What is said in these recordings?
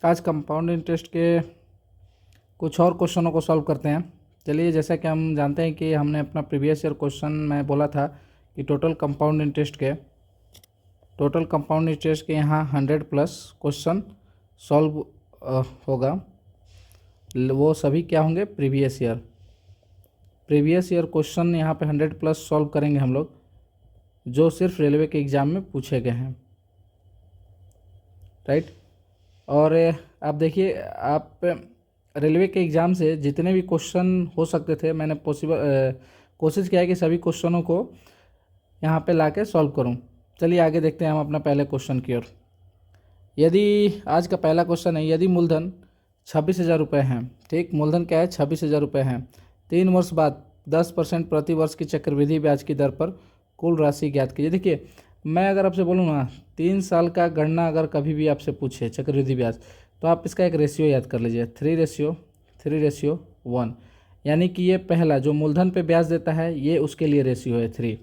आज compound interest के कुछ और क्वेश्चनों को सॉल्व करते हैं। चलिए, जैसा कि हम जानते हैं कि हमने अपना प्रीवियस ईयर क्वेश्चन में बोला था कि टोटल कंपाउंड इंटरेस्ट के यहाँ 100 प्लस क्वेश्चन सॉल्व होगा। वो सभी क्या होंगे? प्रीवियस ईयर क्वेश्चन यहाँ पे 100 प्लस सॉल्व करेंगे हम लोग, जो सिर्फ रेलवे के एग्ज़ाम में पूछे गए हैं, राइट। और आप देखिए, आप रेलवे के एग्ज़ाम से जितने भी क्वेश्चन हो सकते थे, मैंने कोशिश किया है कि सभी क्वेश्चनों को यहाँ पे लाके सॉल्व करूँ। चलिए आगे देखते हैं हम अपना पहले क्वेश्चन की ओर। यदि आज का पहला क्वेश्चन है, यदि मूलधन 26,000 रुपये हैं, ठीक, मूलधन क्या है? 26,000 रुपये हैं। 3 वर्ष बाद 10% प्रति वर्ष की चक्रवृद्धि ब्याज की दर पर कुल राशि ज्ञात कीजिए। देखिए, मैं अगर आपसे बोलूँ ना, 3 साल का गणना अगर कभी भी आपसे पूछे चक्रवृद्धि ब्याज, तो आप इसका एक रेशियो याद कर लीजिए, 3:1, यानी कि ये पहला जो मूलधन पे ब्याज देता है, ये उसके लिए रेशियो है 3,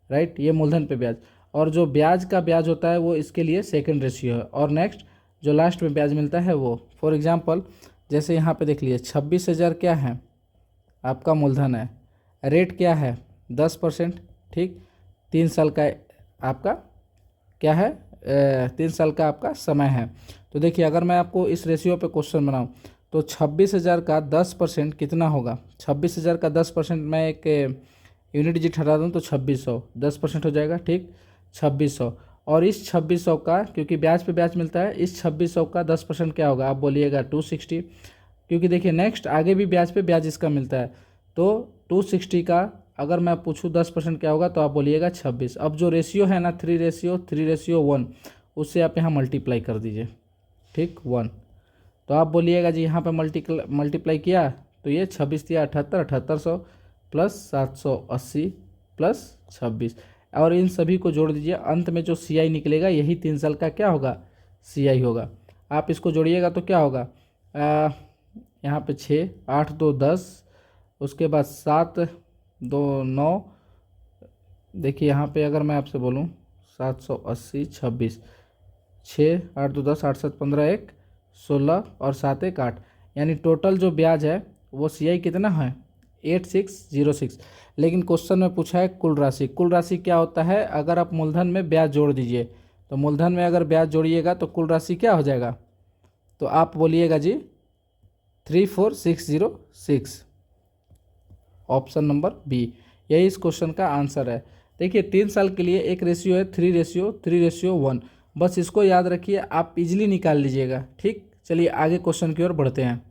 राइट। ये मूलधन पे ब्याज, और जो ब्याज का ब्याज होता है वो इसके लिए सेकंड रेशियो है, और नेक्स्ट जो लास्ट में ब्याज मिलता है वो। फॉर एग्जांपल, जैसे यहाँ पे देख लीजिए, 26,000 क्या है? आपका मूलधन है। रेट क्या है? 10%, ठीक। 3 साल का आपका क्या है? 3 साल का आपका समय है। तो देखिए, अगर मैं आपको इस रेशियो पे क्वेश्चन बनाऊँ तो 26,000 का 10% कितना होगा? 26,000 का 10% मैं एक यूनिट डिजिट हटा दूँ तो 2600, 10% हो जाएगा, ठीक, 2600। और इस 2600 का, क्योंकि ब्याज पे ब्याज मिलता है, इस 2600 का 10% क्या होगा? आप बोलिएगा 260, क्योंकि देखिए नेक्स्ट आगे भी ब्याज पे ब्याज इसका मिलता है। तो 260 का अगर मैं पूछूँ 10% क्या होगा, तो आप बोलिएगा 26। अब जो रेशियो है ना, 3:1, उससे आप यहाँ मल्टीप्लाई कर दीजिए, ठीक, 1। तो आप बोलिएगा जी, यहाँ पे मल्टीप्लाई किया तो ये 26 दिया 78, 7800 प्लस 780 प्लस 26, और इन सभी को जोड़ दीजिए। अंत में जो CI निकलेगा, यही 3 साल का क्या होगा? CI होगा। आप इसको जोड़िएगा तो क्या होगा? यहाँ पे 6, 8 2 10, उसके बाद 7 2 9, देखिए यहाँ पे अगर मैं आपसे बोलूँ 780 26, 6 8 2 10, 8 7 15 1 16 और 7 1 8, यानी टोटल जो ब्याज है वो CI कितना है? 8606। लेकिन क्वेश्चन में पूछा है कुल राशि। कुल राशि क्या होता है? अगर आप मूलधन में ब्याज जोड़ दीजिए, तो मूलधन में अगर ब्याज जोड़िएगा तो कुल राशि क्या हो जाएगा? तो आप बोलिएगा जी 34606, ऑप्शन नंबर बी, यही इस क्वेश्चन का आंसर है। देखिए, 3 साल के लिए एक रेशियो है 3:1, बस इसको याद रखिए, आप इजीली निकाल लीजिएगा, ठीक। चलिए आगे क्वेश्चन की ओर बढ़ते हैं।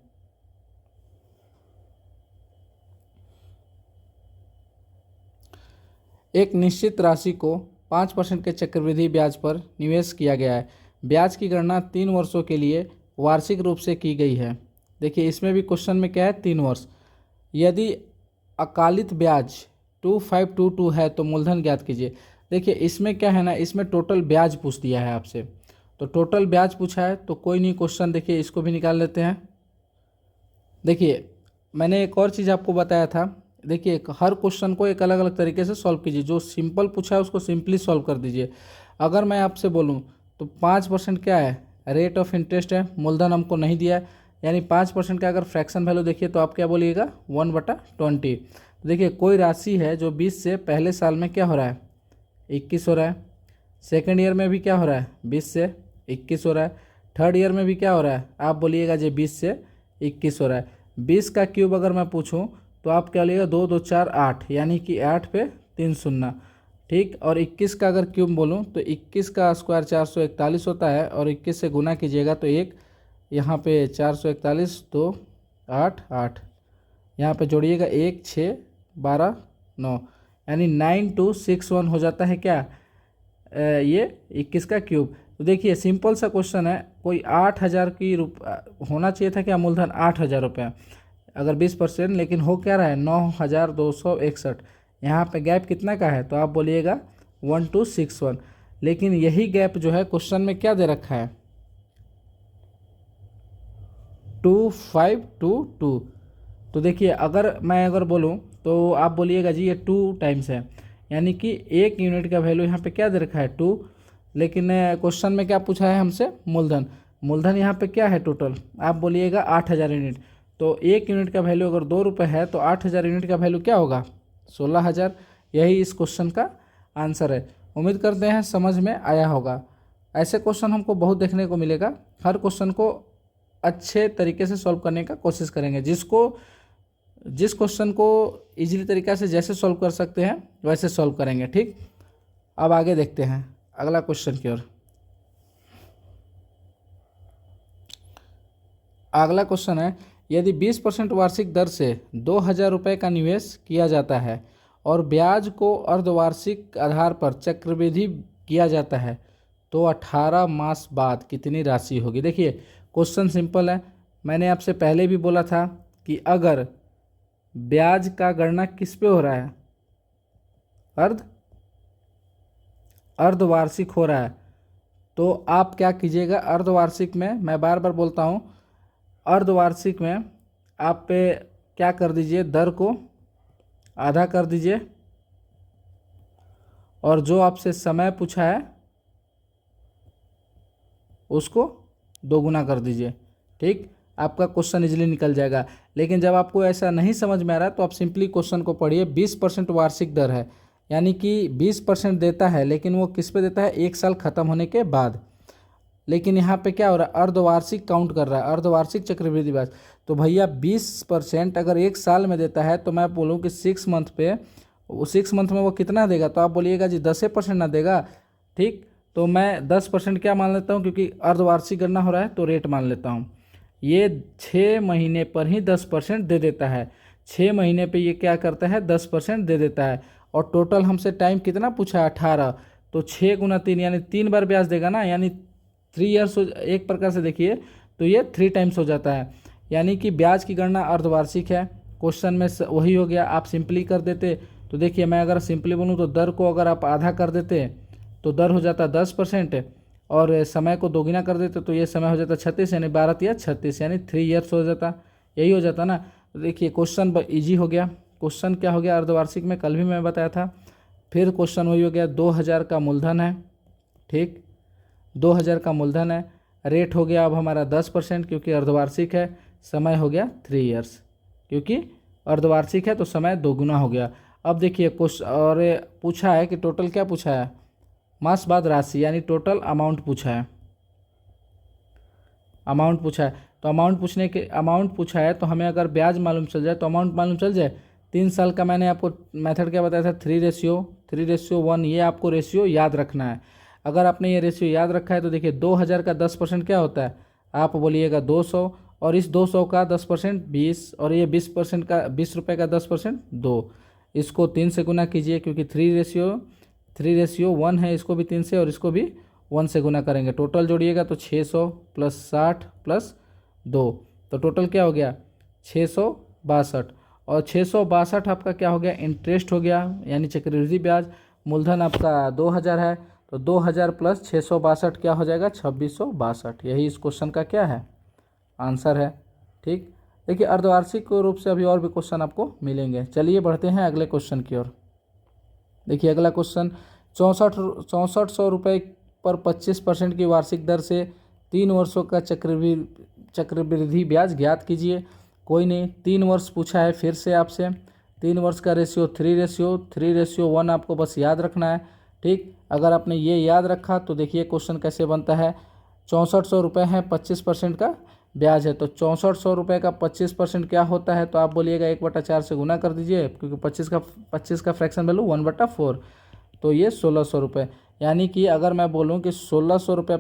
एक निश्चित राशि को 5% के चक्रवृद्धि ब्याज पर निवेश किया गया है। ब्याज की गणना 3 वर्षों के लिए वार्षिक रूप से की गई है। देखिए, इसमें भी क्वेश्चन में क्या है? 3 वर्ष। यदि अकालित ब्याज 2522 है तो मूलधन ज्ञात कीजिए। देखिए, इसमें क्या है ना, इसमें टोटल ब्याज पूछ दिया है आपसे, तो टोटल ब्याज पूछा है तो कोई नहीं, क्वेश्चन देखिए इसको भी निकाल लेते हैं। देखिए, मैंने एक और चीज़ आपको बताया था। देखिए, हर क्वेश्चन को एक अलग अलग तरीके से सॉल्व कीजिए। जो सिंपल पूछा है उसको सिंपली सॉल्व कर दीजिए। अगर मैं आपसे बोलूं तो 5% क्या है? रेट ऑफ इंटरेस्ट है, मूलधन हमको नहीं दिया है, यानी 5% का अगर फ्रैक्शन वैल्यू देखिए तो आप क्या बोलिएगा? 1/20। तो देखिए, कोई राशि है जो 20 से पहले साल में क्या हो रहा है? 21 हो रहा है। सेकेंड ईयर में भी क्या हो रहा है? 20 से 21 हो रहा है। थर्ड ईयर में भी क्या हो रहा है? आप बोलिएगा जी 20 से 21 हो रहा है। 20 का क्यूब अगर मैं पूछूं तो आप क्या बोलिएगा? 2 2 4 8, यानी कि 8 पे 3 शून्य, ठीक। और 21 का अगर क्यूब बोलूं तो 21 का स्क्वायर 441 होता है, और 21 से गुना कीजिएगा तो एक यहाँ पे 441 2 8 8, यहाँ पे जोड़िएगा 1 6 12 9, यानी 9261 हो जाता है क्या? ये 21 का क्यूब। तो देखिए, सिंपल सा क्वेश्चन है। कोई 8,000 की होना चाहिए था क्या? मूलधन 8,000 रुपये, अगर 20%, लेकिन हो क्या रहा है? 9,261। यहाँ पे गैप कितना का है? तो आप बोलिएगा 1261। लेकिन यही गैप जो है क्वेश्चन में क्या दे रखा है? 2522। तो देखिए, अगर बोलूँ तो आप बोलिएगा जी ये 2 टाइम्स है, यानी कि 1 यूनिट का वैल्यू यहाँ पे क्या दे रखा है? 2। लेकिन क्वेश्चन में क्या पूछा है हमसे? मूलधन। मूलधन यहाँ पे क्या है टोटल, आप बोलिएगा 8,000 यूनिट। तो 1 यूनिट का वैल्यू अगर 2 रुपये है तो 8,000 यूनिट का वैल्यू क्या होगा, 16,000। यही इस क्वेश्चन का आंसर है। उम्मीद करते हैं समझ में आया होगा। ऐसे क्वेश्चन हमको बहुत देखने को मिलेगा। हर क्वेश्चन को अच्छे तरीके से सॉल्व करने का कोशिश करेंगे। जिस क्वेश्चन को इजीली तरीक़ा से जैसे सॉल्व कर सकते हैं वैसे सॉल्व करेंगे। ठीक, अब आगे देखते हैं अगला क्वेश्चन की ओर। अगला क्वेश्चन है, यदि 20% वार्षिक दर से 2,000 रुपये का निवेश किया जाता है और ब्याज को अर्धवार्षिक आधार पर चक्रवृद्धि किया जाता है तो 18 मास बाद कितनी राशि होगी। देखिए क्वेश्चन सिंपल है। मैंने आपसे पहले भी बोला था कि अगर ब्याज का गणना किस पे हो रहा है, अर्धवार्षिक हो रहा है, तो आप क्या कीजिएगा, अर्धवार्षिक में, मैं बार बार बोलता हूँ, अर्धवार्षिक में आप पे क्या कर दीजिए, दर को आधा कर दीजिए और जो आपसे समय पूछा है उसको दोगुना कर दीजिए। ठीक, आपका क्वेश्चन इजीली निकल जाएगा। लेकिन जब आपको ऐसा नहीं समझ में आ रहा है तो आप सिंपली क्वेश्चन को पढ़िए। 20% वार्षिक दर है, यानी कि 20% देता है, लेकिन वो किस पे देता है, 1 साल ख़त्म होने के बाद। लेकिन यहाँ पे क्या हो रहा है, अर्धवार्षिक काउंट कर रहा है, अर्धवार्षिक चक्रवृद्धि ब्याज। तो भैया 20% अगर 1 साल में देता है तो मैं बोलूँ कि 6 मंथ पे, वो 6 मंथ में वो कितना देगा, तो आप बोलिएगा जी 10% ना देगा। ठीक, तो मैं 10% क्या मान लेता हूँ, क्योंकि अर्धवार्षिक गणना हो रहा है तो रेट मान लेता हूँ। ये 6 महीने पर ही 10% दे देता है। 6 महीने पे ये क्या करता है, 10% दे देता है। और टोटल हमसे टाइम कितना पूछा है, 18। तो 6 गुना 3 यानी 3 बार ब्याज देगा ना, यानी 3 ईयर्स हो, एक प्रकार से देखिए तो ये 3 टाइम्स हो जाता है। यानी कि ब्याज की गणना अर्धवार्षिक है। क्वेश्चन में वही हो गया, आप सिंपली कर देते। तो देखिए मैं अगर सिंपली बोलूँ तो दर को अगर आप आधा कर देते तो दर हो जाता 10% और समय को दोगुना कर देते तो ये समय हो जाता 36, यानी 12 या 36, यानी 3 ईयर्स हो जाता। यही हो जाता ना। तो देखिए क्वेश्चन ईजी हो गया। क्वेश्चन क्या हो गया, अर्धवार्षिक में कल भी मैं बताया था। फिर क्वेश्चन वही हो गया, 2,000 का मूलधन है। ठीक, 2,000 का मूलधन है। रेट हो गया अब हमारा 10% क्योंकि अर्धवार्षिक है। समय हो गया 3 ईयर्स, क्योंकि अर्धवार्षिक है तो समय दोगुना हो गया। अब देखिए क्वेश्चन और पूछा है कि टोटल क्या पूछा है, मास बाद राशि, यानी टोटल अमाउंट पूछा है। अमाउंट पूछा है तो अमाउंट पूछा है तो हमें अगर ब्याज मालूम चल जाए तो अमाउंट मालूम चल जाए। 3 साल का मैंने आपको मेथड क्या बताया था, 3:1। ये आपको रेशियो याद रखना है। अगर आपने ये रेशियो याद रखा है तो देखिए 2,000 का 10% क्या होता है, आप बोलिएगा 200, और इस 200 का 10% 20, और ये 20% का 20 रुपये का 10% 2। इसको 3 से गुना कीजिए क्योंकि 3:1 है। इसको भी 3 से और इसको भी 1 से गुना करेंगे। टोटल जोड़िएगा तो 600 + 60 + 2, तो टोटल क्या हो गया 662। और 662 आपका क्या हो गया, इंटरेस्ट हो गया, यानी चक्रवृद्धि ब्याज। मूलधन आपका 2,000 है तो 2,000 + 662 क्या हो जाएगा, 2,662। यही इस क्वेश्चन का क्या है, आंसर है। ठीक, देखिए अर्धवार्षिक रूप से अभी और भी क्वेश्चन आपको मिलेंगे। चलिए बढ़ते हैं अगले क्वेश्चन की ओर। देखिए अगला क्वेश्चन, 6400 रुपये पर 25% की वार्षिक दर से 3 वर्षों का चक्रवृद्धि ब्याज ज्ञात कीजिए। कोई नहीं, 3 वर्ष पूछा है फिर से आपसे। 3 वर्ष का रेशियो 3:1 आपको बस याद रखना है। ठीक, अगर आपने ये याद रखा तो देखिए क्वेश्चन कैसे बनता है। 6400 रुपये है, 25% का ब्याज है, तो 6400 रुपये का 25% क्या होता है, तो आप बोलिएगा 1/4 से गुना कर दीजिए, क्योंकि 25 का फ्रैक्शन वैल्यू 1/4, तो ये 1600 रुपये। यानी कि अगर मैं बोलूँ कि 1600 रुपये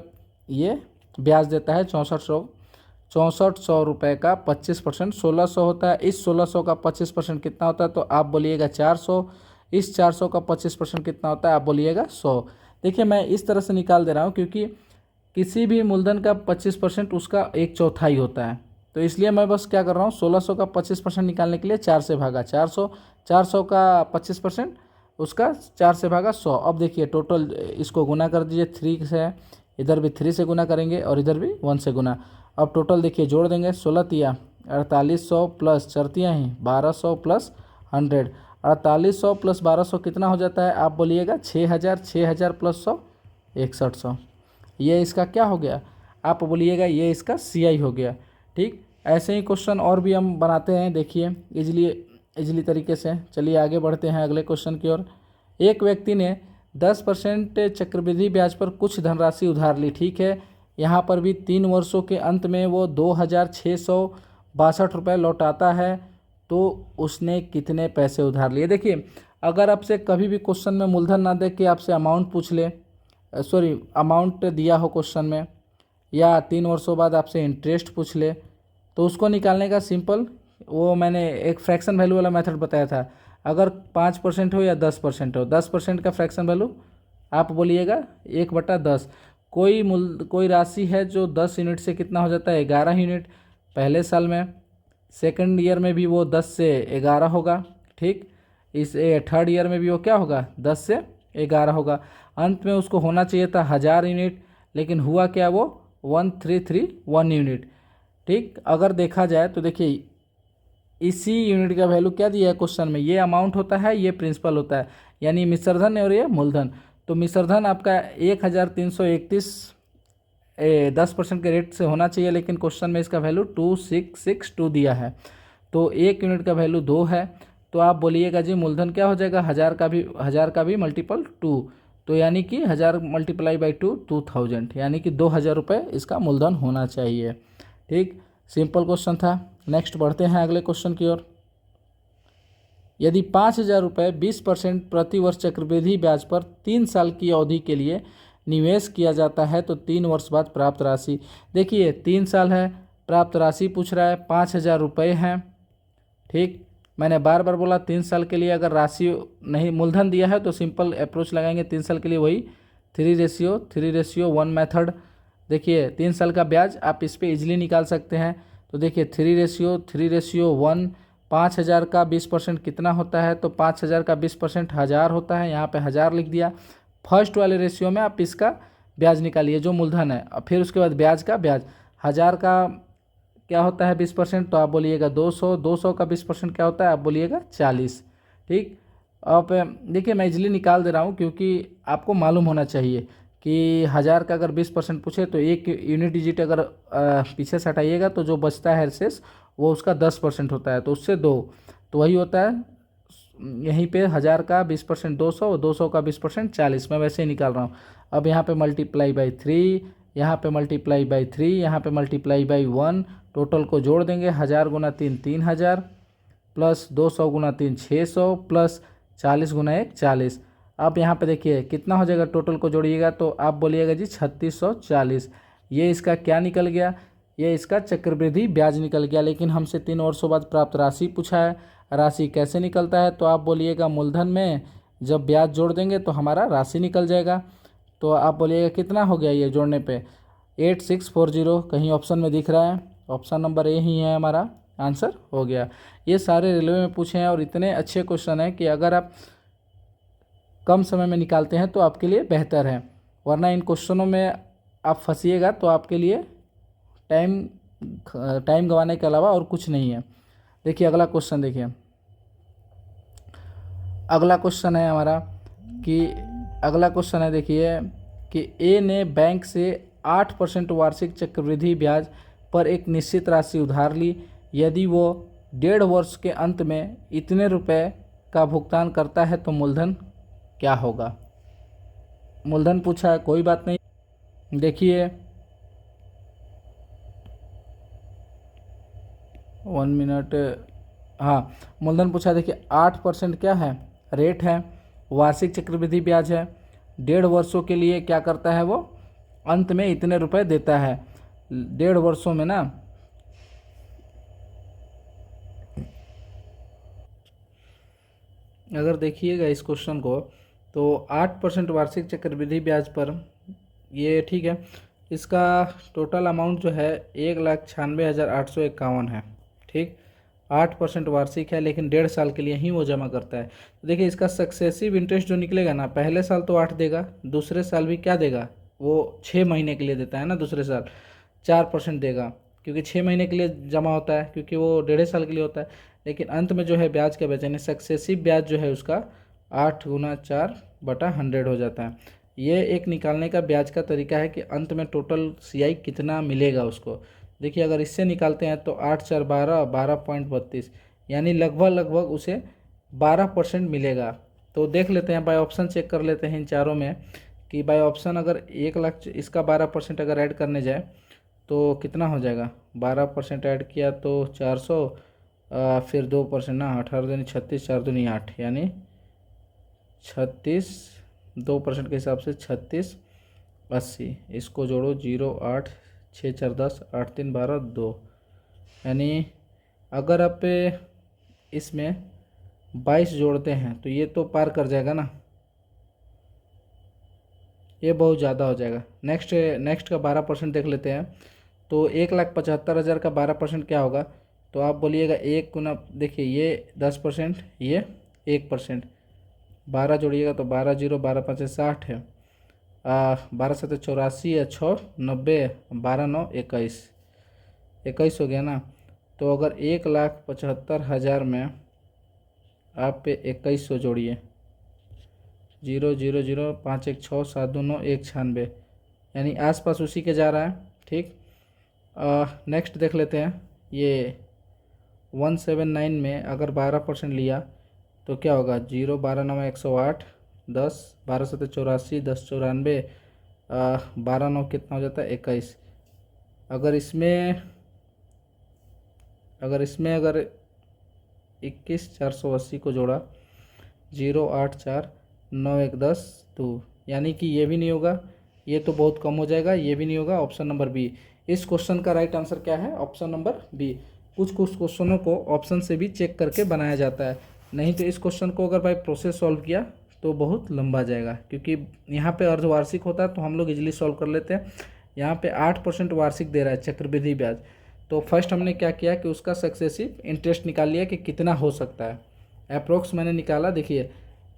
ये ब्याज देता है। 6400 रुपये का 25% 1600 होता है। इस 1600 का 25% कितना होता है, तो आप बोलिएगा 400। इस 400 का 25% कितना होता है, आप बोलिएगा 100। देखिए मैं इस तरह से निकाल दे रहा हूँ क्योंकि किसी भी मूलधन का 25% उसका 1/4 होता है, तो इसलिए मैं बस क्या कर रहा हूँ, 1600 का 25% निकालने के लिए 4 से भागा 400 का 25% उसका 4 से भागा 100। अब देखिए टोटल इसको गुना कर दीजिए 3 से, इधर भी 3 से गुना करेंगे और इधर भी 1 से गुना। अब टोटल देखिए जोड़ देंगे, 16 तिया 4800 प्लस 4 तिया ही 1200 + 100। 4800 + 1200 कितना हो जाता है, आप बोलिएगा 6,000 + 100 6100। ये इसका क्या हो गया, आप बोलिएगा ये इसका CI हो गया। ठीक, ऐसे ही क्वेश्चन और भी हम बनाते हैं, देखिए इजली तरीके से। चलिए आगे बढ़ते हैं अगले क्वेश्चन की ओर। एक व्यक्ति ने 10% चक्रवृद्धि ब्याज पर कुछ धनराशि उधार ली। ठीक है, यहाँ पर भी 3 वर्षों के अंत में वो 2,662 रुपये लौटाता है, तो उसने कितने पैसे उधार लिए। देखिए, अगर आपसे कभी भी क्वेश्चन में मूलधन ना दे के आपसे अमाउंट पूछ ले, अमाउंट दिया हो क्वेश्चन में, या 3 वर्षों बाद आपसे इंटरेस्ट पूछ ले, तो उसको निकालने का सिंपल, वो मैंने एक फ्रैक्शन वैल्यू वाला मेथड बताया था। अगर 5% हो या 10% हो, 10% का फ्रैक्शन वैल्यू आप बोलिएगा 1/10। कोई राशि है जो 10 यूनिट से कितना हो जाता है, 11 यूनिट पहले साल में, सेकंड ईयर में भी वो 10 से 11 होगा। ठीक, इस थर्ड ईयर में भी वो क्या होगा, 10 से 11 होगा। अंत में उसको होना चाहिए था 1000 यूनिट, लेकिन हुआ क्या, वो 1331 यूनिट। ठीक, अगर देखा जाए तो देखिए इसी यूनिट का वैल्यू क्या दिया है क्वेश्चन में, ये अमाउंट होता है, ये प्रिंसिपल होता है, यानी मिश्रधन और ये मूलधन। तो मिश्रधन आपका 1331 10% के रेट से होना चाहिए, लेकिन क्वेश्चन में इसका वैल्यू 2662 दिया है, तो 1 यूनिट का वैल्यू 2 है। तो आप बोलिएगा जी मूलधन क्या हो जाएगा, 1000 का भी मल्टीपल 2, तो यानी कि 1000 मल्टीप्लाई बाई 2 2000, यानी कि 2000 रुपये इसका मूलधन होना चाहिए। ठीक, सिंपल क्वेश्चन था। नेक्स्ट बढ़ते हैं अगले क्वेश्चन की ओर। यदि 5,000 रुपये 20% प्रति वर्ष चक्रवृद्धि ब्याज पर 3 साल की अवधि के लिए निवेश किया जाता है, तो 3 वर्ष बाद प्राप्त राशि। देखिए 3 साल है, प्राप्त राशि पूछ रहा है, 5,000 रुपये हैं। ठीक, मैंने बार बार बोला 3 साल के लिए अगर राशि नहीं मूलधन दिया है तो सिंपल अप्रोच लगाएंगे 3 साल के लिए, वही 3:1 मेथड। देखिए 3 साल का ब्याज आप इस पर इजीली निकाल सकते हैं। तो देखिए 3:1, 5,000 का 20% कितना होता है, तो 5,000 का 20% 1000 होता है, यहाँ पे 1000 लिख दिया। फर्स्ट वाले रेशियो में आप इसका ब्याज निकालिए जो मूलधन है, और फिर उसके बाद ब्याज का ब्याज। 1000 का क्या होता है 20%, तो आप बोलिएगा 200, 200 का 20% क्या होता है, आप बोलिएगा 40। ठीक, अब देखिए मैं इजीली निकाल दे रहा हूँ, क्योंकि आपको मालूम होना चाहिए कि 1000 का अगर 20% पूछे तो एक यूनिट डिजिट अगर पीछे से हटाइएगा तो जो बचता है शेष वो उसका 10% होता है, तो उससे 2, तो वही होता है यहीं पे 1000 का 20% 200, 200 का 20% 40। मैं वैसे ही निकाल रहा हूँ। अब यहाँ पे मल्टीप्लाई बाई 3, यहाँ पे मल्टीप्लाई बाई 3, यहाँ पे मल्टीप्लाई बाई 1, टोटल को जोड़ देंगे। 1000 गुना 3 3000, प्लस 200 गुना 3 600, प्लस 40 गुना 1 40। अब यहाँ पे देखिए कितना हो जाएगा, टोटल को जोड़िएगा तो आप बोलिएगा जी 3640। ये इसका क्या निकल गया, ये इसका चक्रवृद्धि ब्याज निकल गया। लेकिन हमसे 3 वर्षों बाद प्राप्त राशि पूछा है, राशि कैसे निकलता है, तो आप बोलिएगा मूलधन में जब ब्याज जोड़ देंगे तो हमारा राशि निकल जाएगा। तो आप बोलिएगा कितना हो गया ये जोड़ने पे, 8640 कहीं ऑप्शन में दिख रहा है, ऑप्शन नंबर ए ही है हमारा आंसर हो गया। ये सारे रेलवे में पूछे हैं और इतने अच्छे क्वेश्चन हैं कि अगर आप कम समय में निकालते हैं तो आपके लिए बेहतर है, वरना इन क्वेश्चनों में आप फंसिएगा तो आपके लिए टाइम गंवाने के अलावा और कुछ नहीं है। देखिए अगला क्वेश्चन, देखिए अगला क्वेश्चन है हमारा कि अगला क्वेश्चन है देखिए कि ए ने बैंक से 8% वार्षिक चक्रवृद्धि ब्याज पर एक निश्चित राशि उधार ली। यदि वो 1.5 वर्ष के अंत में इतने रुपए का भुगतान करता है तो मूलधन क्या होगा। मूलधन पूछा है, कोई बात नहीं। देखिए 1 मिनट, हाँ मूलधन पूछा। देखिए 8% क्या है, रेट है, वार्षिक चक्रवृद्धि ब्याज है, 1.5 वर्षों के लिए क्या करता है वो, अंत में इतने रुपए देता है। 1.5 वर्षों में ना, अगर देखिएगा इस क्वेश्चन को तो 8% वार्षिक चक्रवृद्धि ब्याज पर, ये ठीक है, इसका टोटल अमाउंट जो है 1,96,851 है। ठीक, 8% वार्षिक है, लेकिन 1.5 साल के लिए ही वो जमा करता है। तो देखिए इसका सक्सेसिव इंटरेस्ट जो निकलेगा ना, पहले साल तो 8 देगा, दूसरे साल भी क्या देगा, वो 6 महीने के लिए देता है ना, दूसरे साल 4% देगा, क्योंकि 6 महीने के लिए जमा होता है, क्योंकि वो 1.5 साल के लिए होता है। लेकिन अंत में जो है ब्याज का ब्याज यानी सक्सेसिव ब्याज जो है उसका 8 गुना 4/100 हो जाता है। ये एक निकालने का ब्याज का तरीका है कि अंत में टोटल सीआई कितना मिलेगा उसको। देखिए अगर इससे निकालते हैं तो 8×4 = 12.32, यानी लगभग उसे 12% मिलेगा। तो देख लेते हैं, बाय ऑप्शन चेक कर लेते हैं इन चारों में कि बाय ऑप्शन अगर 1 लाख इसका 12% अगर ऐड करने जाए तो कितना हो जाएगा। 12% ऐड किया तो 400, फिर 2% ना, 18×2 = 36, 4×2 = 8, यानी 36, 2% के हिसाब से 36, 80। इसको जोड़ो, 0, 8, 6, 4, 10, 8, 3, 12, 2, यानी अगर आप इसमें 22 जोड़ते हैं तो ये तो पार कर जाएगा ना, ये बहुत ज़्यादा हो जाएगा। नेक्स्ट का 12% देख लेते हैं। तो 1,75,000 का 12% क्या होगा, तो आप बोलिएगा 1 × देखिए ये 10%, ये 1%, 12 जोड़िएगा तो 12 0, 12 5 60 है, 12 7 84 है, 6 90, 12 9 21, 21 हो गया ना। तो अगर 1,75,000 में आप 2100 जोड़िए, 0 0 0, 5 1 6, 7 2 9, 1 96, यानी आसपास उसी के जा रहा है। ठीक, नेक्स्ट देख लेते हैं। ये 179 में अगर 12% लिया तो क्या होगा, 0 12 9 108, 10 12 7 84, 10 94, 12 9 कितना हो जाता है 21। अगर इसमें 21,480 को जोड़ा, 0 8 4 9 1 10 2, यानी कि ये भी नहीं होगा, ये तो बहुत कम हो जाएगा, ये भी नहीं होगा। Option number B. इस क्वेश्चन का राइट आंसर क्या है, ऑप्शन नंबर बी। कुछ क्वेश्चनों को ऑप्शन से भी चेक करके बनाया जाता है, नहीं तो इस क्वेश्चन को अगर भाई प्रोसेस सॉल्व किया तो बहुत लंबा जाएगा, क्योंकि यहाँ पे अर्धवार्षिक होता है तो हम लोग इजीली सॉल्व कर लेते हैं। यहाँ पे 8% वार्षिक दे रहा है चक्रवृद्धि ब्याज, तो फर्स्ट हमने क्या किया कि उसका सक्सेसिव इंटरेस्ट निकाल लिया कि कितना हो सकता है। अप्रोक्स मैंने निकाला, देखिए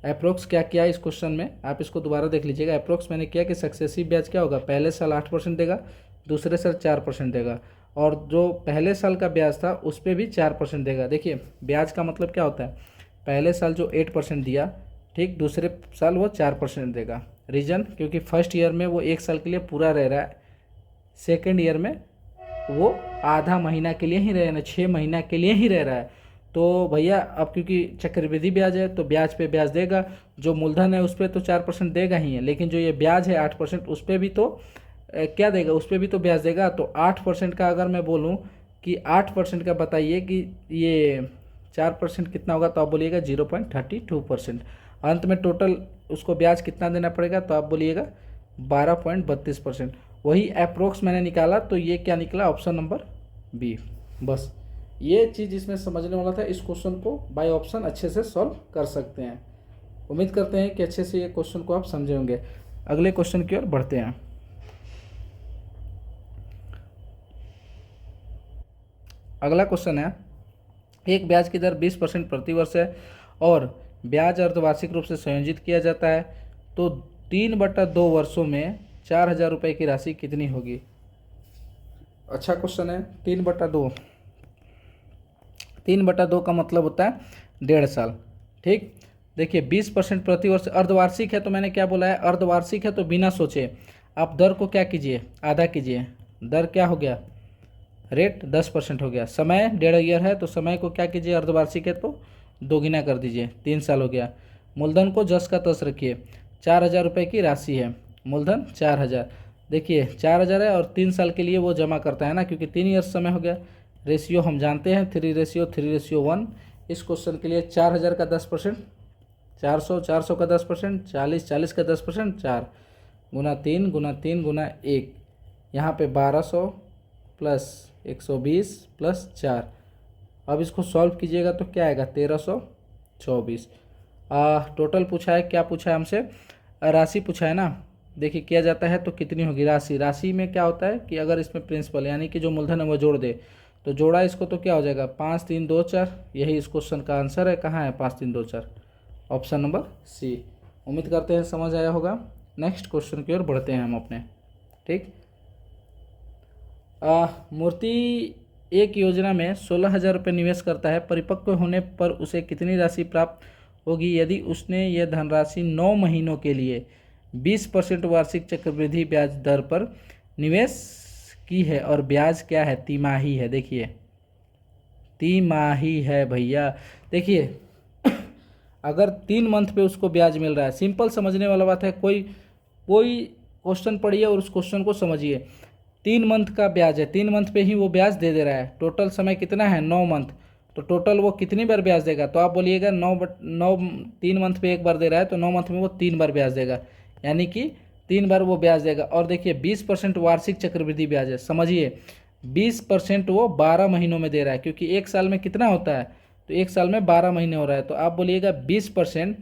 अप्रोक्स क्या किया इस क्वेश्चन में, आप इसको दोबारा देख लीजिएगा। अप्रोक्स मैंने किया कि सक्सेसिव ब्याज क्या होगा, पहले साल 8% देगा, दूसरे साल 4% देगा, और जो पहले साल का ब्याज था उस पर भी 4% देगा। देखिए ब्याज का मतलब क्या होता है, पहले साल जो 8% दिया, ठीक, दूसरे साल वो 4% देगा। रीज़न, क्योंकि फर्स्ट ईयर में वो 1 साल के लिए पूरा रह रहा है, सेकेंड ईयर में वो आधा महीना के लिए ही रह रहा है, 6 महीना के लिए ही रह रहा है। तो भैया अब क्योंकि चक्रवृद्धि ब्याज है तो ब्याज पे ब्याज देगा, जो मूलधन है उस पर तो 4% देगा ही है, लेकिन जो ये ब्याज है 8% उस पर भी तो क्या देगा, उस पर भी तो ब्याज देगा। तो 8% का अगर मैं बोलूँ कि 8% का बताइए कि ये 4% कितना होगा, तो आप बोलिएगा 0.32%। अंत में टोटल उसको ब्याज कितना देना पड़ेगा, तो आप बोलिएगा 12.32%। वही अप्रोक्स मैंने निकाला, तो ये क्या निकला, ऑप्शन नंबर बी। बस ये चीज़ इसमें समझने वाला था। इस क्वेश्चन को बाय ऑप्शन अच्छे से सॉल्व कर सकते हैं। उम्मीद करते हैं कि अच्छे से ये क्वेश्चन को आप समझे होंगे। अगले क्वेश्चन की ओर बढ़ते हैं। अगला क्वेश्चन है, एक ब्याज की दर 20% प्रति वर्ष है और ब्याज अर्धवार्षिक रूप से संयोजित किया जाता है, तो 3/2 वर्षों में 4,000 रुपये की राशि कितनी होगी। अच्छा क्वेश्चन है। 3/2 का मतलब होता है 1.5 साल। ठीक, देखिए 20% प्रति वर्ष, अर्धवार्षिक है तो मैंने क्या बोला है, अर्धवार्षिक है तो बिना सोचे आप दर को क्या कीजिए, आधा कीजिए। दर क्या हो गया, रेट 10% हो गया। समय 1.5 ईयर है तो समय को क्या कीजिए, अर्धवार्षिक है तो 2 गुना कर दीजिए, 3 साल हो गया। मूलधन को जस का तस रखिए, 4,000 रुपये की राशि है, मूलधन 4,000। देखिए 4,000 है और 3 साल के लिए वो जमा करता है ना, क्योंकि 3 ईयर समय हो गया। रेशियो हम जानते हैं 3:3:1। इस क्वेश्चन के लिए 4,000 का 10%, 400, 400 का 10%, 40, 40 का 10%, 4 गुना 3 गुना 3 गुना 1, यहाँ पे 1200 प्लस 120 प्लस 4। अब इसको सॉल्व कीजिएगा तो क्या आएगा, 1324। टोटल पूछा है, क्या पूछा है हमसे, राशि पूछा है ना। देखिए किया जाता है तो कितनी होगी राशि। राशि में क्या होता है कि अगर इसमें प्रिंसिपल यानी कि जो मूलधन है वो जोड़ दे, तो जोड़ा इसको तो क्या हो जाएगा, 5 3 2 4। यही इस क्वेश्चन का आंसर है। कहाँ है 5 3 2 4, ऑप्शन नंबर सी। उम्मीद करते हैं समझ आया होगा। नेक्स्ट क्वेश्चन की ओर बढ़ते हैं हम अपने। ठीक, मूर्ति एक योजना में 16,000 रुपये निवेश करता है, परिपक्व होने पर उसे कितनी राशि प्राप्त होगी यदि उसने यह धनराशि 9 महीनों के लिए 20% वार्षिक चक्रवृद्धि ब्याज दर पर निवेश की है और ब्याज क्या है, तिमाही है। देखिए तिमाही है भैया। देखिए अगर 3 मंथ पे उसको ब्याज मिल रहा है, सिंपल समझने वाला बात है, कोई कोई क्वेश्चन पढ़िए और उस क्वेश्चन को समझिए। 3 मंथ का ब्याज है, 3 मंथ पे ही वो ब्याज दे दे रहा है। टोटल समय कितना है, 9 मंथ। तो टोटल वो कितनी बार ब्याज देगा, तो आप बोलिएगा 3 मंथ पे एक बार दे रहा है तो 9 मंथ में वो 3 बार ब्याज देगा, यानी कि 3 बार वो ब्याज देगा। और देखिए 20% वार्षिक चक्रवृद्धि ब्याज है, समझिए 20% वो 12 महीनों में दे रहा है, क्योंकि एक साल में कितना होता है, तो एक साल में 12 महीने हो रहा है। तो आप बोलिएगा 20%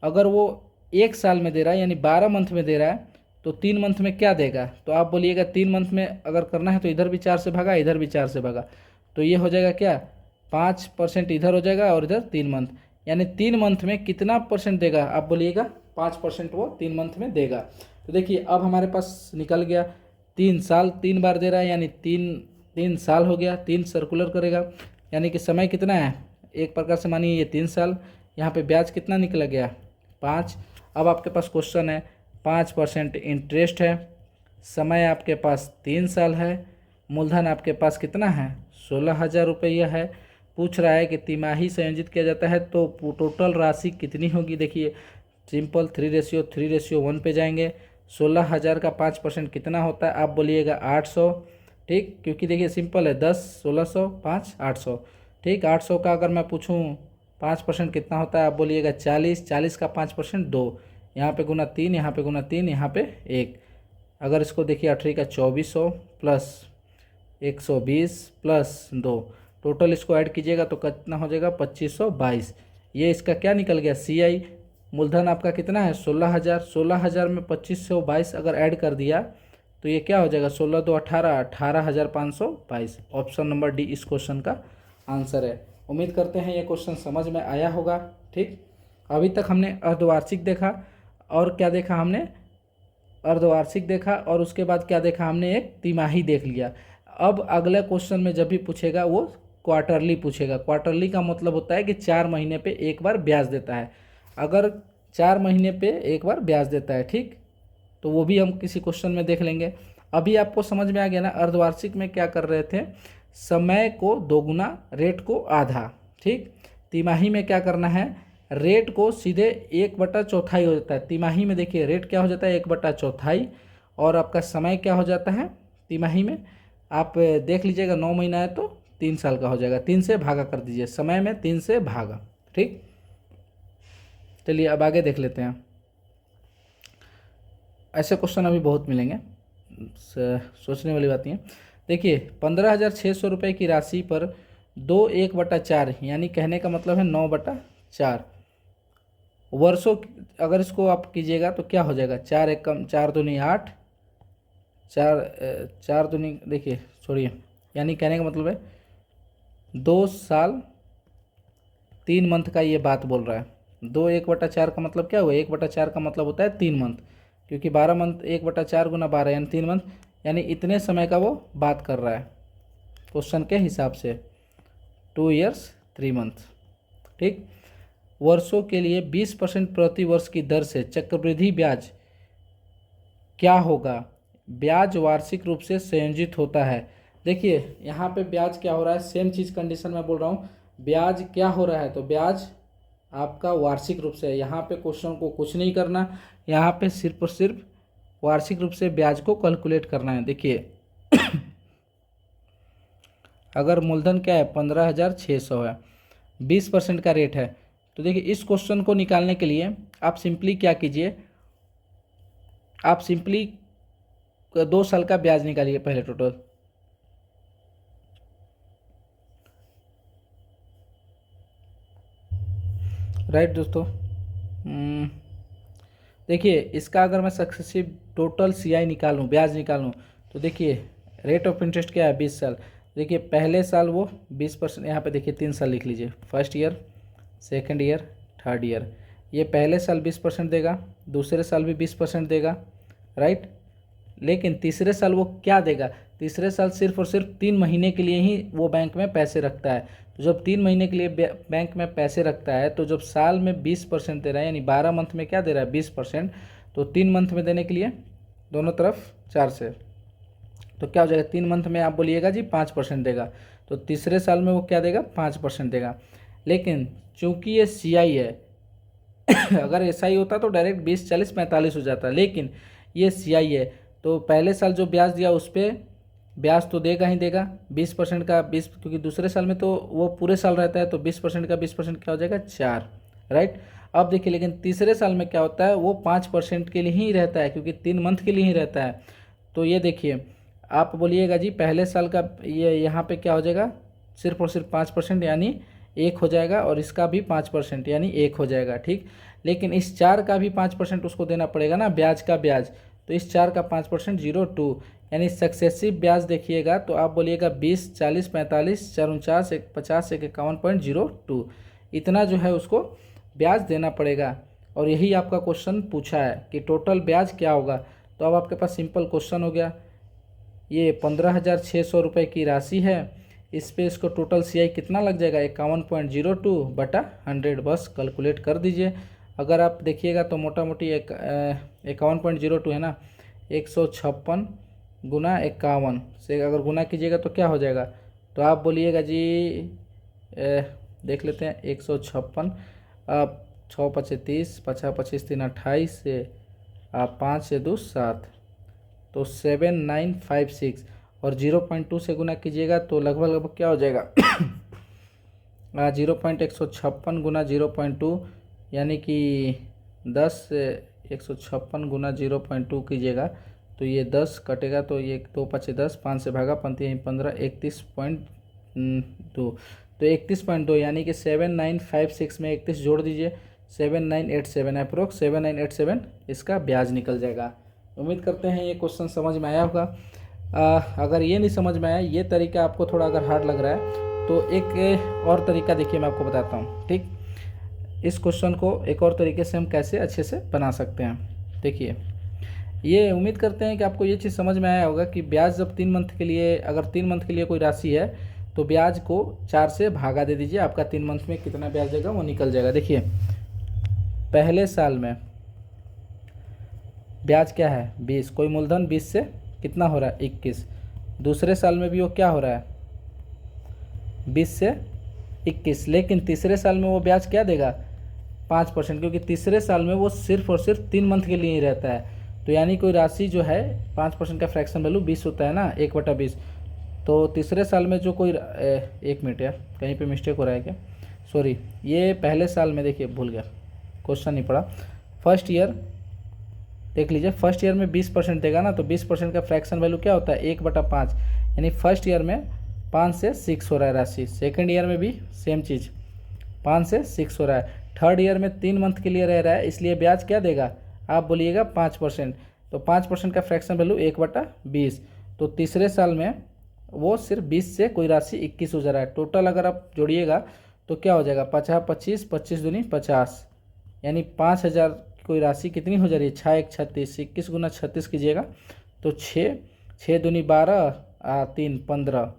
अगर वो एक साल में दे रहा है यानी 12 मंथ में दे रहा है, तो 3 मंथ में क्या देगा, तो आप बोलिएगा 3 मंथ में अगर करना है तो इधर भी 4 से भागा, इधर भी 4 से भागा, तो ये हो जाएगा क्या, 5% इधर हो जाएगा और इधर 3 मंथ, यानी 3 मंथ में कितना परसेंट देगा, आप बोलिएगा 5% वो 3 मंथ में देगा। तो देखिए अब हमारे पास निकल गया 3 साल, 3 बार दे रहा है यानी 3 साल हो गया, 3 सर्कुलर करेगा, यानी कि समय कितना है, एक प्रकार से मानिए ये 3 साल। यहाँ पे ब्याज कितना निकला गया, 5। अब आपके पास क्वेश्चन है 5% इंटरेस्ट है, समय आपके पास 3 साल है, मूलधन आपके पास कितना है, 16,000 रुपया है। पूछ रहा है कि तिमाही संयोजित किया जाता है तो टोटल राशि कितनी होगी। देखिए सिंपल 3:1 पे जाएंगे। 16,000 का 5% कितना होता है, आप बोलिएगा 800, ठीक, क्योंकि देखिए सिंपल है 10, 1600, 5, 800, ठीक। 800 का अगर मैं पूछूं 5% कितना होता है, आप बोलिएगा 40, 40 का 5% 2, यहाँ पे गुना 3, यहाँ पे गुना 3, यहाँ पे 1। अगर इसको देखिए 18 का 2400 प्लस 120 प्लस 2, टोटल इसको ऐड कीजिएगा तो कितना हो जाएगा, 2522। ये इसका क्या निकल गया, CI। मूलधन आपका कितना है, 16,000, 16,000 में 2522 अगर ऐड कर दिया तो ये क्या हो जाएगा, 16 2 18, 18,522। ऑप्शन नंबर डी इस क्वेश्चन का आंसर है। उम्मीद करते हैं ये क्वेश्चन समझ में आया होगा, ठीक। अभी तक हमने अर्धवार्षिक देखा और क्या देखा हमने, अर्धवार्षिक देखा और उसके बाद क्या देखा हमने, एक तिमाही देख लिया। अब अगले क्वेश्चन में जब भी पूछेगा वो क्वार्टरली पूछेगा। क्वार्टरली का मतलब होता है कि 4 महीने पे एक बार ब्याज देता है। अगर 4 महीने पे एक बार ब्याज देता है, ठीक, तो वो भी हम किसी क्वेश्चन में देख लेंगे। अभी आपको समझ में आ गया ना, अर्धवार्षिक में क्या कर रहे थे, समय को दोगुना, रेट को आधा, ठीक। तिमाही में क्या करना है, रेट को सीधे 1/4 हो जाता है। तिमाही में देखिए रेट क्या हो जाता है, 1/4, और आपका समय क्या हो जाता है तिमाही में, आप देख लीजिएगा 9 महीना है तो 3 साल का हो जाएगा, 3 से भागा कर दीजिए, समय में 3 से भागा, ठीक। चलिए अब आगे देख लेते हैं। ऐसे क्वेश्चन अभी बहुत मिलेंगे, सोचने वाली बात है। देखिए 15,600 रुपये की राशि पर 2 1/4 यानी कहने का मतलब है 9/4 वर्षों, अगर इसको आप कीजिएगा तो क्या हो जाएगा, 4 1 कम 4 दूनी 8, 4 दूनी देखिए छोड़िए, यानी कहने का मतलब है 2 साल 3 मंथ का ये बात बोल रहा है। 2 1/4 का मतलब क्या हुआ, 1/4 का मतलब होता है 3 मंथ, क्योंकि 12 मंथ 1/4 गुना 12 यानी 3 मंथ, यानी इतने समय का वो बात कर रहा है क्वेश्चन के हिसाब से, 2 ईयर्स 3 मंथ, ठीक। वर्षों के लिए 20% प्रति वर्ष की दर से चक्रवृद्धि ब्याज क्या होगा, ब्याज वार्षिक रूप से संयोजित होता है। देखिए यहाँ पे ब्याज क्या हो रहा है, सेम चीज़ कंडीशन में बोल रहा हूँ, ब्याज क्या हो रहा है, तो ब्याज आपका वार्षिक रूप से है। यहाँ पे क्वेश्चन को कुछ नहीं करना, यहाँ पे सिर्फ और सिर्फ वार्षिक रूप से ब्याज को कैलकुलेट करना है। देखिए अगर मूलधन क्या है 15,600 है, 20% का रेट है, तो देखिए इस क्वेश्चन को निकालने के लिए आप सिंपली क्या कीजिए, आप सिंपली 2 साल का ब्याज निकालिए पहले टोटल, राइट दोस्तों। देखिए इसका अगर मैं सक्सेसिव टोटल CI निकालूँ, ब्याज निकालूँ, तो देखिए रेट ऑफ इंटरेस्ट क्या है 20 साल। देखिए पहले साल वो 20%, यहाँ पे देखिए 3 साल लिख लीजिए, first year, second year, third year. ये पहले साल 20% देगा, दूसरे साल भी 20% देगा, राइट। लेकिन तीसरे साल वो क्या देगा, तीसरे साल सिर्फ और सिर्फ 3 महीने के लिए ही वो बैंक में पैसे रखता है। तो जब 3 महीने के लिए बैंक में पैसे रखता है, तो जब साल में 20% दे रहा है, यानी 12 मंथ में क्या दे रहा है 20%, तो 3 मंथ में देने के लिए दोनों तरफ 4 से, तो क्या हो जाएगा 3 मंथ में आप बोलिएगा जी 5% देगा, तो तीसरे साल में वो क्या देगा 5% देगा। लेकिन चूंकि ये CI है अगर SI होता तो डायरेक्ट 20, 40, 45 हो जाता, लेकिन ये CI है तो पहले साल जो ब्याज दिया उस पर ब्याज तो देगा ही देगा 20% का 20, क्योंकि दूसरे साल में तो वो पूरे साल रहता है, तो 20% का 20% क्या हो जाएगा 4, राइट। अब देखिए लेकिन तीसरे साल में क्या होता है, वो 5% के लिए ही रहता है, क्योंकि 3 मंथ के लिए ही रहता है। तो ये देखिए आप बोलिएगा जी पहले साल का ये यहाँ पे क्या हो जाएगा, सिर्फ और सिर्फ 5% यानी 1 हो जाएगा, और इसका भी 5% यानी 1 हो जाएगा, ठीक। लेकिन इस 4 का भी 5% उसको देना पड़ेगा ना, ब्याज का ब्याज, तो इस 4 का 5% 0.2, यानी सक्सेसिव ब्याज देखिएगा तो आप बोलिएगा 20, 40, 45, 4, 49, 50, 51.02, इतना जो है उसको ब्याज देना पड़ेगा। और यही आपका क्वेश्चन पूछा है कि टोटल ब्याज क्या होगा। तो अब आपके पास सिंपल क्वेश्चन हो गया, ये 15,600 रुपये की राशि है, इस पे इसको टोटल CI कितना लग जाएगा 51.02 बटा 100, बस कैलकुलेट कर दीजिए। अगर आप देखिएगा तो मोटा मोटी 51.02 है ना, 156 गुना 51 से अगर गुना कीजिएगा तो क्या हो जाएगा, तो आप बोलिएगा जी देख लेते हैं 156, आप 6 × 5 = 30, 5 × 25 = 3 = 28 से आप 5 से 2 7, तो 7956, और 0.2 से गुना कीजिएगा तो लगभग लगभग क्या हो जाएगा 0.156 गुना 0.2 यानी कि 10, 156 गुना 0.2 कीजिएगा तो ये 10 कटेगा, तो ये 2 × 5 = 10, 5 से भागा 15, 31.2, तो 31.2 यानी कि 7956 में 31 जोड़ दीजिए, 7987 अप्रोक्स 7987 इसका ब्याज निकल जाएगा। उम्मीद करते हैं ये क्वेश्चन समझ में आया होगा। अगर ये नहीं समझ में आया, ये तरीका आपको थोड़ा अगर हार्ड लग रहा है तो एक और तरीका देखिए मैं आपको बताता हूँ, ठीक। इस क्वेश्चन को एक और तरीके से हम कैसे अच्छे से बना सकते हैं, देखिए। ये उम्मीद करते हैं कि आपको ये चीज़ समझ में आया होगा कि ब्याज जब 3 मंथ के लिए, अगर 3 मंथ के लिए कोई राशि है तो ब्याज को 4 से भागा दे दीजिए, आपका 3 मंथ में कितना ब्याज देगा वो निकल जाएगा। देखिए पहले साल में ब्याज क्या है 20, कोई मूलधन 20 से कितना हो रहा है 21, दूसरे साल में भी वो क्या हो रहा है 20 से 21, लेकिन तीसरे साल में वो ब्याज क्या देगा 5%, क्योंकि तीसरे साल में वो सिर्फ और सिर्फ 3 मंथ के लिए ही रहता है। तो यानी कोई राशि जो है 5% का फ्रैक्शन वैल्यू 20 होता है ना, 1/20, तो तीसरे साल में जो कोई 1 मिनट यार कहीं पे मिस्टेक हो रहा है क्या, सॉरी, ये पहले साल में देखिए भूल गया, क्वेश्चन नहीं पढ़ा। फर्स्ट ईयर देख लीजिए, फर्स्ट ईयर में 20% देगा ना, तो 20% का फ्रैक्शन वैल्यू क्या होता है 1/5, यानी फर्स्ट ईयर में 5 से 6 हो रहा है राशि, सेकेंड ईयर में भी सेम चीज़ 5 से 6 हो रहा है, थर्ड ईयर में 3 मंथ के लिए रह रहा है, इसलिए ब्याज क्या देगा आप बोलिएगा 5%, तो 5% का फ्रैक्शन वैल्यू 1/20, तो तीसरे साल में वो सिर्फ 20 से कोई राशि 21 हो जा रहा है। टोटल अगर आप जोड़िएगा तो क्या हो जाएगा 50, 25, 25 दूनी 50, यानी 5000 कोई राशि कितनी हो जा रही है 6 × 1 = 36, 21 गुना 36 कीजिएगा तो 6 दूनी 12, 3 15,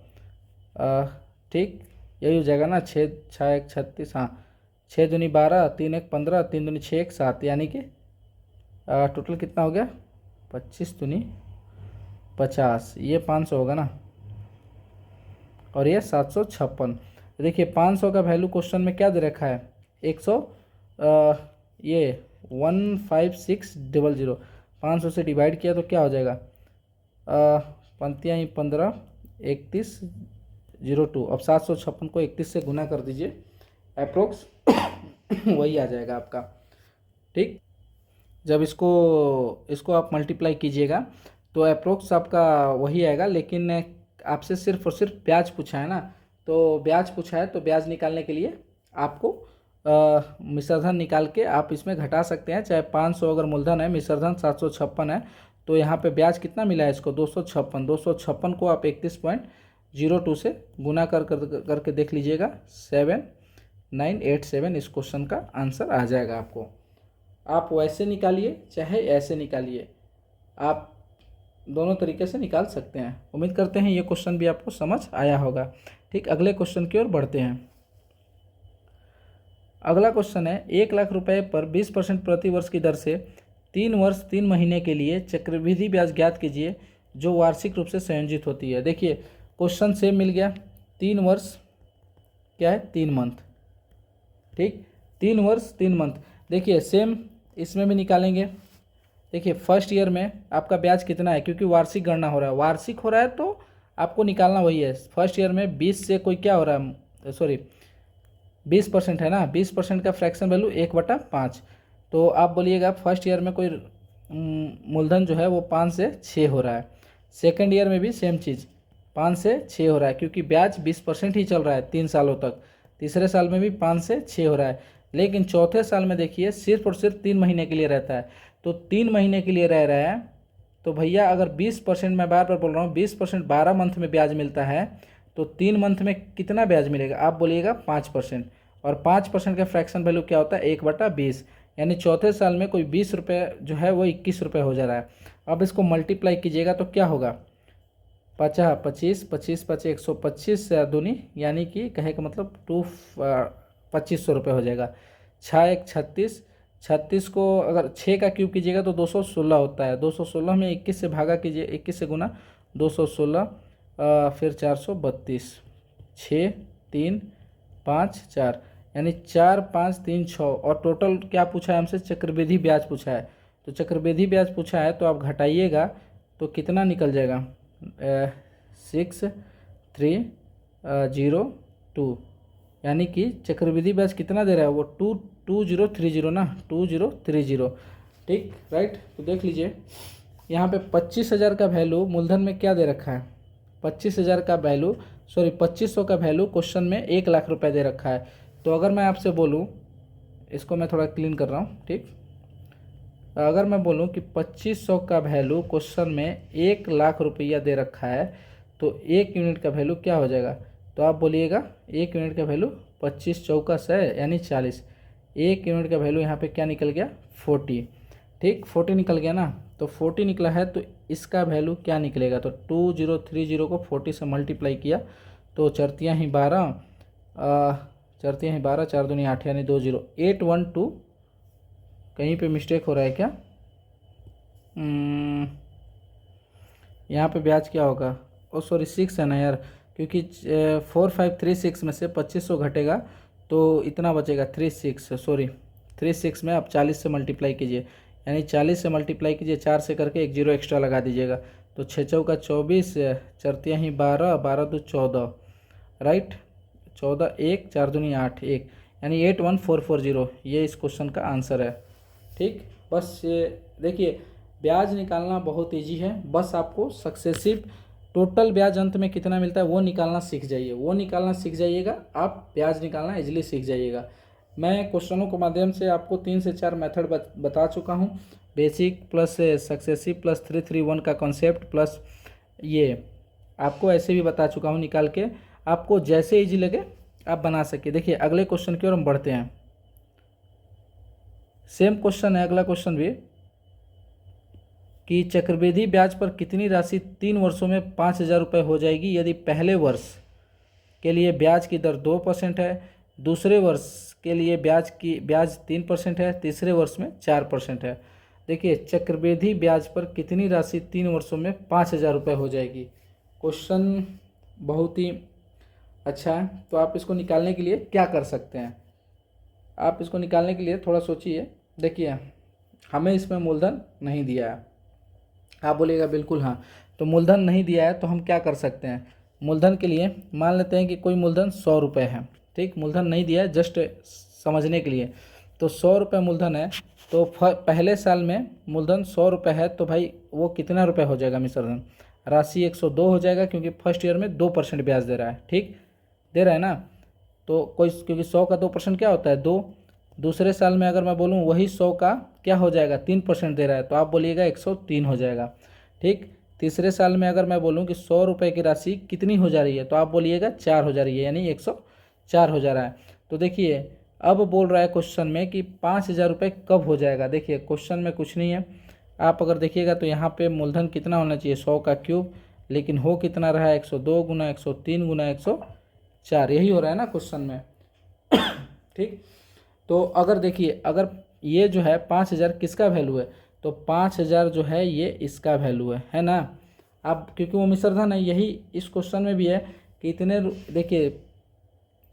ठीक यही हो जाएगा ना, 6 × 1 = 36, हाँ 6 दूनी 12, 3 × 1 = 15, 3 दूनी 6 × 1 = 7, यानी कि टोटल कितना हो गया 25 दूनी 50, ये 500 होगा ना, और ये 756। देखिए 500 का वैल्यू क्वेश्चन में क्या दे रखा है 100, ये 15600, 500 से डिवाइड किया तो क्या हो जाएगा पंक्तियाँ ही 15, 31, 02, अब 756 को 31 से गुना कर दीजिए, अप्रोक्स वही आ जाएगा आपका, ठीक। जब इसको आप मल्टीप्लाई कीजिएगा तो अप्रोक्स आपका वही आएगा, लेकिन आपसे सिर्फ और सिर्फ ब्याज पूछा है ना, तो ब्याज पूछा है तो ब्याज निकालने के लिए आपको मिश्रधन निकाल के आप इसमें घटा सकते हैं, चाहे 500 अगर मूलधन है, मिश्रधन 756 है, तो यहाँ पे ब्याज कितना मिला है इसको 256 को आप 31.02 से गुना करके देख लीजिएगा 7987, इस क्वेश्चन का आंसर आ जाएगा आपको। आप वैसे निकालिए चाहे ऐसे निकालिए, आप दोनों तरीके से निकाल सकते हैं। उम्मीद करते हैं ये क्वेश्चन भी आपको समझ आया होगा, ठीक। अगले क्वेश्चन की ओर बढ़ते हैं। अगला क्वेश्चन है 1 लाख रुपए पर 20% प्रति वर्ष की दर से 3 वर्ष 3 महीने के लिए चक्रवृद्धि ब्याज ज्ञात कीजिए जो वार्षिक रूप से संयोजित होती है। देखिए क्वेश्चन सेम मिल गया, 3 वर्ष क्या है 3 मंथ, ठीक 3 वर्ष 3 मंथ। देखिए सेम इसमें भी निकालेंगे। देखिए फर्स्ट ईयर में आपका ब्याज कितना है, क्योंकि वार्षिक गणना हो रहा है, वार्षिक हो रहा है तो आपको निकालना वही है। फर्स्ट ईयर में 20 से कोई क्या हो रहा है, सॉरी 20% है ना, 20% का फ्रैक्शन वैल्यू 1/5। तो आप बोलिएगा फर्स्ट ईयर में कोई मूलधन जो है वो 5 से 6 हो रहा है। सेकेंड ईयर में भी सेम चीज़ 5 से 6 हो रहा है, क्योंकि ब्याज 20% ही चल रहा है 3 सालों तक। तीसरे साल में भी 5 से 6 हो रहा है, लेकिन चौथे साल में देखिए सिर्फ और सिर्फ 3 महीने के लिए रहता है। तो 3 महीने के लिए रह रहा है तो भैया अगर 20%, मैं बार बार बोल रहा हूँ 20% 12 मंथ में ब्याज मिलता है, तो 3 मंथ में कितना ब्याज मिलेगा आप बोलिएगा 5%। और 5% का फ्रैक्शन वैल्यू क्या होता है 1/20, यानी चौथे साल में कोई 20 रुपये जो है वो 21 रुपये हो जा रहा है। अब इसको मल्टीप्लाई कीजिएगा तो क्या होगा 50 25 25 25 125 से दूनी, यानी कि कहे का मतलब 2500 रुपये हो जाएगा। 6 1 36, 36 को अगर 6 का क्यूब कीजिएगा तो 216 होता है। 216 में 21 से भागा कीजिए, 21 से गुना 216, फिर 432, 6 3 5 4, यानी 4 5 3 6। और टोटल क्या पूछा है हमसे, चक्रवृद्धि ब्याज पूछा है। तो चक्रवृद्धि ब्याज पूछा है तो आप घटाइएगा तो कितना निकल जाएगा 6302, यानी कि चक्रवृद्धि ब्याज कितना दे रहा है वो 2030 ना, 2030, ठीक राइट। तो देख लीजिए यहाँ पे 25,000 का वैल्यू मूलधन में क्या दे रखा है, 25,000 का वैल्यू, सॉरी 2500 का वैल्यू क्वेश्चन में 1 लाख रुपए दे रखा है। तो अगर मैं आपसे बोलूँ, इसको मैं थोड़ा क्लीन कर रहा हूँ, ठीक, अगर मैं बोलूं कि 2500 का वैल्यू क्वेश्चन में 1 लाख रुपया दे रखा है, तो 1 यूनिट का वैल्यू क्या हो जाएगा, तो आप बोलिएगा 1 यूनिट का वैल्यू 25 चौका है यानी 40। 1 यूनिट का वैल्यू यहाँ पे क्या निकल गया 40, ठीक 40 निकल गया ना। तो 40 निकला है तो इसका वैल्यू क्या निकलेगा, तो 2030 को 40 से मल्टीप्लाई किया तो चरतियाँ ही 12, 4 दूनी 8, यानी 20812। कहीं पे मिस्टेक हो रहा है क्या, यहाँ पे ब्याज क्या होगा, ओ सॉरी 6 है ना यार, क्योंकि 4536 में से 2500 घटेगा तो इतना बचेगा 36, सॉरी 36 में आप 40 से मल्टीप्लाई कीजिए, यानी 40 से मल्टीप्लाई कीजिए 4 से करके एक जीरो एक्स्ट्रा लगा दीजिएगा। तो 6 चौका 24, चरतियाँ ही 12, 12 दो 14, राइट 14, 1 4 दूनी 8 1, यानी 81440, ये इस क्वेश्चन का आंसर है। ठीक, बस ये देखिए ब्याज निकालना बहुत इजी है, बस आपको सक्सेसिव टोटल ब्याज अंत में कितना मिलता है वो निकालना सीख जाइए, वो निकालना सीख जाइएगा, आप ब्याज निकालना इजीली सीख जाइएगा। मैं क्वेश्चनों के माध्यम से आपको 3 से 4 मेथड बता चुका हूँ, बेसिक प्लस सक्सेसिव प्लस 331 का कॉन्सेप्ट प्लस ये आपको ऐसे भी बता चुका हूँ, निकाल के आपको जैसे इजी लगे आप बना सके। देखिए अगले क्वेश्चन की ओर हम बढ़ते हैं, सेम क्वेश्चन है अगला क्वेश्चन भी, कि चक्रवृद्धि ब्याज पर कितनी राशि 3 वर्षों में 5,000 रुपये हो जाएगी यदि पहले वर्ष के लिए ब्याज की दर 2% है, दूसरे वर्ष के लिए ब्याज 3% है, तीसरे वर्ष में 4% है। देखिए चक्रवृद्धि ब्याज पर कितनी राशि 3 वर्षों में 5,000 रुपये हो जाएगी। क्वेश्चन बहुत ही अच्छा है, तो आप इसको निकालने के लिए क्या कर सकते हैं, आप इसको निकालने के लिए थोड़ा सोचिए। देखिए हमें इसमें मूलधन नहीं दिया है, आप बोलिएगा बिल्कुल हाँ, तो मूलधन नहीं दिया है तो हम क्या कर सकते हैं। मूलधन के लिए मान लेते हैं कि कोई मूलधन 100 रुपये है, ठीक, मूलधन नहीं दिया है जस्ट समझने के लिए। तो 100 रुपये मूलधन है, तो पहले साल में मूलधन 100 रुपये है, तो भाई वो कितना रुपये हो जाएगा मिश्रधन राशि 102 हो जाएगा, क्योंकि फर्स्ट ईयर में 2% ब्याज दे रहा है, ठीक दे रहा है ना। तो कोई क्योंकि 100 का 2% क्या होता है 2, दूसरे साल में अगर मैं बोलूँ वही 100 का क्या हो जाएगा 3% दे रहा है, तो आप बोलिएगा 103 हो जाएगा, ठीक। तीसरे साल में अगर मैं बोलूँ कि 100 रुपये की राशि कितनी हो जा रही है, तो आप बोलिएगा 4 हो जा रही है, यानी 104 हो जा रहा है। तो देखिए अब बोल रहा है क्वेश्चन में कि 5,000 रुपये कब हो जाएगा। देखिए क्वेश्चन में कुछ नहीं है, आप अगर देखिएगा तो यहाँ पे मूलधन कितना होना चाहिए 100 का क्यूब, लेकिन हो कितना रहा है 102 गुना 103 गुना 104, यही हो रहा है ना क्वेश्चन में, ठीक। तो अगर देखिए अगर ये जो है 5,000 किसका वैल्यू है, तो 5,000 जो है ये इसका वैल्यू है ना। अब क्योंकि वो मिश्र धन है, यही इस क्वेश्चन में भी है कि इतने, देखिए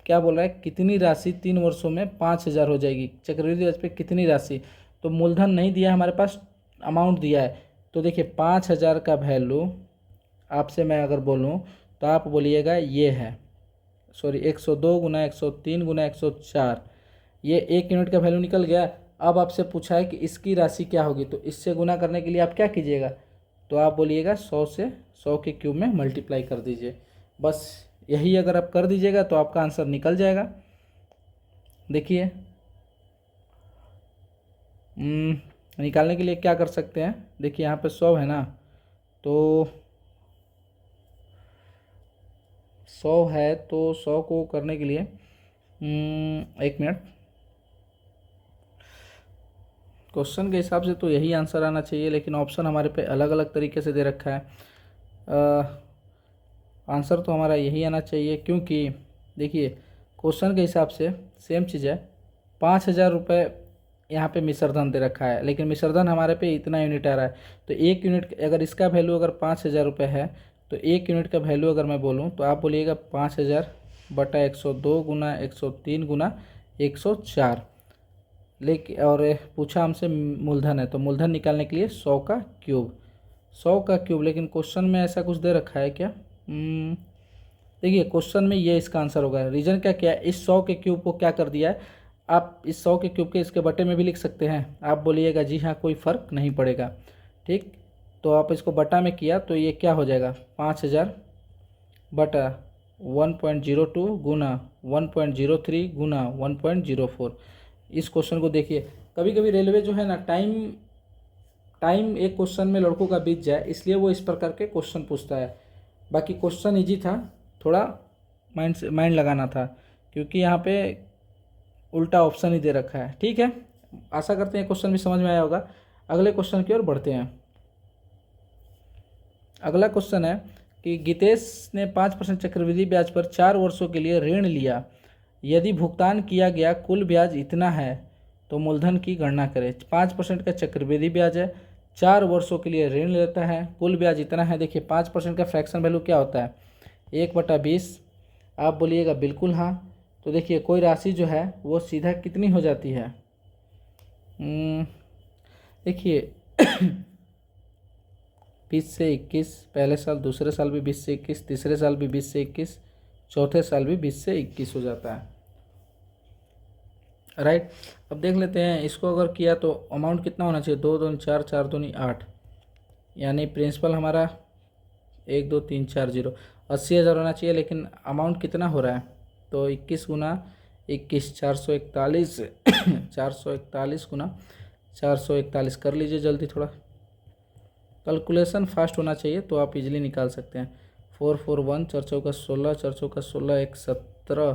क्या बोल रहा है, कितनी राशि 3 वर्षों में 5,000 हो जाएगी, चक्रवृद्धि ब्याज पे कितनी राशि। तो मूलधन नहीं दिया है हमारे पास, अमाउंट दिया है। तो देखिए 5,000 का वैल्यू आपसे मैं अगर बोलूँ तो आप बोलिएगा ये है, सॉरी 102 गुना 103 गुना 104, ये 1 यूनिट का वैल्यू निकल गया। अब आपसे पूछा है कि इसकी राशि क्या होगी, तो इससे गुना करने के लिए आप क्या कीजिएगा, तो आप बोलिएगा 100 से 100 के क्यूब में मल्टीप्लाई कर दीजिए। बस यही अगर आप कर दीजिएगा तो आपका आंसर निकल जाएगा। देखिए निकालने के लिए क्या कर सकते हैं, देखिए यहाँ पे 100 है ना, तो 100 है, तो 100 को करने के लिए 1 मिनट, क्वेश्चन के हिसाब से तो यही आंसर आना चाहिए, लेकिन ऑप्शन हमारे पे अलग अलग तरीके से दे रखा है। आंसर तो हमारा यही आना चाहिए, क्योंकि देखिए क्वेश्चन के हिसाब से सेम चीज़ है। 5,000 रुपये यहाँ पे मिश्रधन दे रखा है, लेकिन मिश्रधन हमारे पे इतना यूनिट आ रहा है। तो 1 यूनिट अगर इसका वैल्यू अगर 5,000 रुपये है, तो 1 यूनिट का वैल्यू अगर मैं बोलूँ तो आप बोलिएगा 5,000 बटा 102 गुना 103 गुना 104, लेकिन और पूछा हमसे मूलधन है, तो मूलधन निकालने के लिए 100 का क्यूब, 100 का क्यूब। लेकिन क्वेश्चन में ऐसा कुछ दे रखा है क्या, देखिए क्वेश्चन में ये इसका आंसर होगा। रीज़न क्या क्या है, इस 100 के क्यूब को क्या कर दिया है, आप इस 100 के क्यूब के इसके बटे में भी लिख सकते हैं। आप बोलिएगा जी हाँ, कोई फ़र्क नहीं पड़ेगा, ठीक। तो आप इसको बटा में किया तो ये क्या हो जाएगा, 5,000 बटा 1.02 गुना 1.03 गुना 1.04। इस क्वेश्चन को देखिए, कभी कभी रेलवे जो है ना, टाइम एक क्वेश्चन में लड़कों का बीत जाए, इसलिए वो इस प्रकार के क्वेश्चन पूछता है। बाकी क्वेश्चन इजी था, थोड़ा माइंड लगाना था, क्योंकि यहाँ पे उल्टा ऑप्शन ही दे रखा है। ठीक है, आशा करते हैं क्वेश्चन भी समझ में आया होगा। अगले क्वेश्चन की ओर बढ़ते हैं। अगला क्वेश्चन है कि गीतेश ने 5% चक्रवृद्धि ब्याज पर 4 वर्षों के लिए ऋण लिया। यदि भुगतान किया गया कुल ब्याज इतना है तो मूलधन की गणना करें। 5% का चक्रवृद्धि ब्याज है, 4 वर्षों के लिए ऋण लेता है, कुल ब्याज इतना है। देखिए 5% का फ्रैक्शन वैल्यू क्या होता है, 1/20। आप बोलिएगा बिल्कुल हाँ। तो देखिए कोई राशि जो है वो सीधा कितनी हो जाती है, देखिए 20 से 21, पहले साल, दूसरे साल भी 20 से 21, तीसरे साल भी 20 से 21, चौथे साल भी 20 से 21 हो जाता है, राइट। अब देख लेते हैं इसको अगर किया तो अमाउंट कितना होना चाहिए, 2 दूनी 4, 4 दूनी 8, यानी प्रिंसिपल हमारा 1 2 3 4 0, 80,000 होना चाहिए। लेकिन अमाउंट कितना हो रहा है, तो 21 गुना 21 441 441 गुना 441 कर लीजिए जल्दी, थोड़ा कैलकुलेशन फास्ट होना चाहिए तो आप इजीली निकाल सकते हैं। 4 4 1 4 चौका 16, 4 चौका 16 1 17,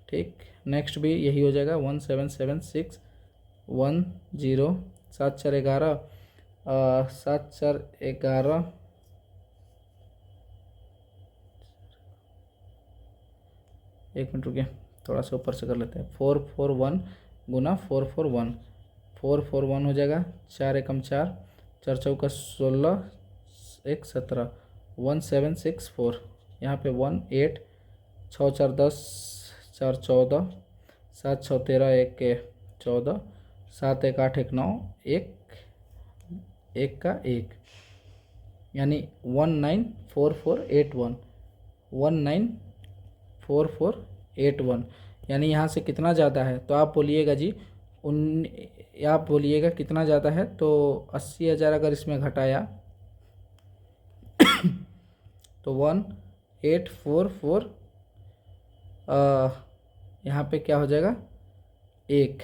ठीक। नेक्स्ट भी यही हो जाएगा, 1 7 7 6 1 0, 7 4 11, 7 4 11, एक मिनट रुकिए, थोड़ा सा ऊपर से कर लेते हैं। 4 4 1 गुना 4 4 1, 4 4 1 हो जाएगा, 4 एकम 4, 4 चौका 16 1 17, 1 7 6 4, यहाँ पे 1 8, 6 4 10, 4 14, 7 6 13, 1 14, 7 1 8 1 9, 1 का 1, यानी 194481, 194481, यानी यहाँ से कितना ज़्यादा है, तो आप बोलिएगा जी आप बोलिएगा कितना ज़्यादा है, तो 80,000 अगर इसमें घटाया तो 1844, यहाँ पे क्या हो जाएगा 1,